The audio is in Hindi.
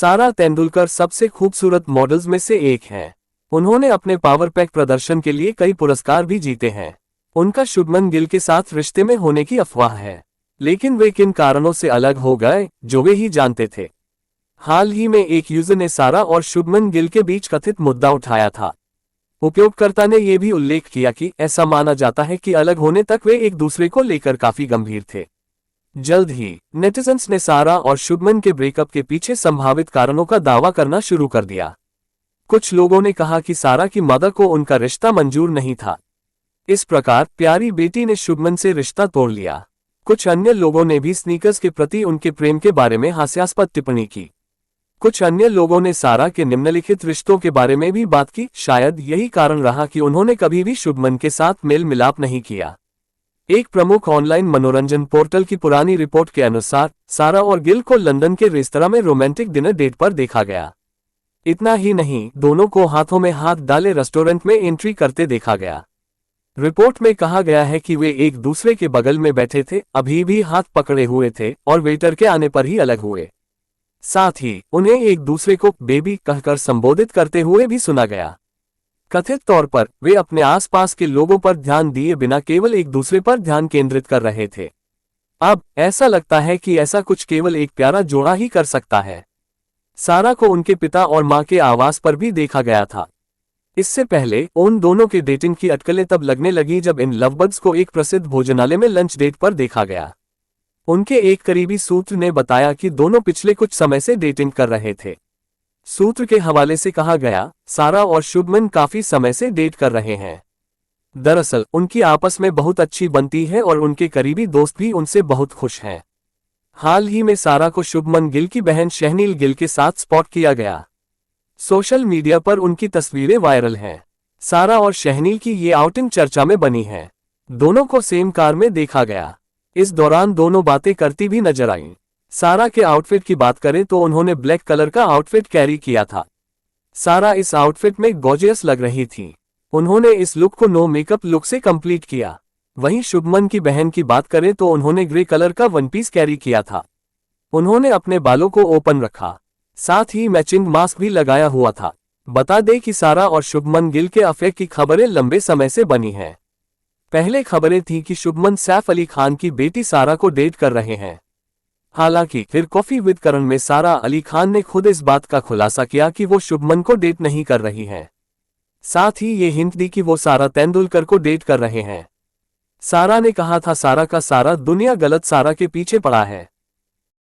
सारा तेंदुलकर सबसे खूबसूरत मॉडल्स में से एक हैं। उन्होंने अपने पावर पैक प्रदर्शन के लिए कई पुरस्कार भी जीते हैं। उनका शुभमन गिल के साथ रिश्ते में होने की अफवाह है, लेकिन वे किन कारणों से अलग हो गए जो वे ही जानते थे। हाल ही में एक यूजर ने सारा और शुभमन गिल के बीच कथित मुद्दा उठाया था। उपयोगकर्ता ने यह भी उल्लेख किया कि ऐसा माना जाता है कि अलग होने तक वे एक दूसरे को लेकर काफी गंभीर थे। जल्द ही नेटिजन्स ने सारा और शुभमन के ब्रेकअप के पीछे संभावित कारणों का दावा करना शुरू कर दिया। कुछ लोगों ने कहा कि सारा की मदर को उनका रिश्ता मंजूर नहीं था। इस प्रकार प्यारी बेटी ने शुभमन से रिश्ता तोड़ लिया। कुछ अन्य लोगों ने भी स्नीकर्स के प्रति उनके प्रेम के बारे में हास्यास्पद टिप्पणी की। कुछ अन्य लोगों ने सारा के निम्नलिखित रिश्तों के बारे में भी बात की। शायद यही कारण रहा कि उन्होंने कभी भी शुभमन के साथ मेल मिलाप नहीं किया। एक प्रमुख ऑनलाइन मनोरंजन पोर्टल की पुरानी रिपोर्ट के अनुसार सारा और गिल को लंदन के रेस्तरां में रोमांटिक डिनर डेट पर देखा गया। इतना ही नहीं, दोनों को हाथों में हाथ डाले रेस्टोरेंट में एंट्री करते देखा गया। रिपोर्ट में कहा गया है कि वे एक दूसरे के बगल में बैठे थे, अभी भी हाथ पकड़े हुए थे और वेटर के आने पर ही अलग हुए। साथ ही उन्हें एक दूसरे को बेबी कहकर संबोधित करते हुए भी सुना गया। कथित तौर पर वे अपने आसपास के लोगों पर ध्यान दिए बिना केवल एक दूसरे पर ध्यान केंद्रित कर रहे थे। अब ऐसा लगता है कि ऐसा कुछ केवल एक प्यारा जोड़ा ही कर सकता है। सारा को उनके पिता और मां के आवास पर भी देखा गया था। इससे पहले उन दोनों के डेटिंग की अटकलें तब लगने लगी जब इन लवबर्ड्स को एक प्रसिद्ध भोजनालय में लंच डेट पर देखा गया। उनके एक करीबी सूत्र ने बताया कि दोनों पिछले कुछ समय से डेटिंग कर रहे थे। सूत्र के हवाले से कहा गया, सारा और शुभमन काफी समय से डेट कर रहे हैं। दरअसल उनकी आपस में बहुत अच्छी बनती है और उनके करीबी दोस्त भी उनसे बहुत खुश हैं। हाल ही में सारा को शुभमन गिल की बहन शहनील गिल के साथ स्पॉट किया गया। सोशल मीडिया पर उनकी तस्वीरें वायरल हैं। सारा और शहनील की ये आउटिंग चर्चा में बनी है। दोनों को सेम कार में देखा गया। इस दौरान दोनों बातें करती भी नजर आईं। सारा के आउटफिट की बात करें तो उन्होंने ब्लैक कलर का आउटफिट कैरी किया था। सारा इस आउटफिट में गॉर्जियस लग रही थी। उन्होंने इस लुक को नो मेकअप लुक से कंप्लीट किया। वहीं शुभमन की बहन की बात करें तो उन्होंने ग्रे कलर का वन पीस कैरी किया था। उन्होंने अपने बालों को ओपन रखा, साथ ही मैचिंग मास्क भी लगाया हुआ था। बता दें कि सारा और शुभमन गिल के अफेयर की खबरें लंबे समय से बनी हैं। पहले खबरें थीं कि शुभमन सैफ अली खान की बेटी सारा को डेट कर रहे हैं। हालांकि फिर कॉफी विद करण में सारा अली खान ने खुद इस बात का खुलासा किया कि वो शुभमन को डेट नहीं कर रही हैं। साथ ही ये हिंट दी कि वो सारा तेंदुलकर को डेट कर रहे हैं। सारा ने कहा था, सारा का सारा दुनिया गलत सारा के पीछे पड़ा है।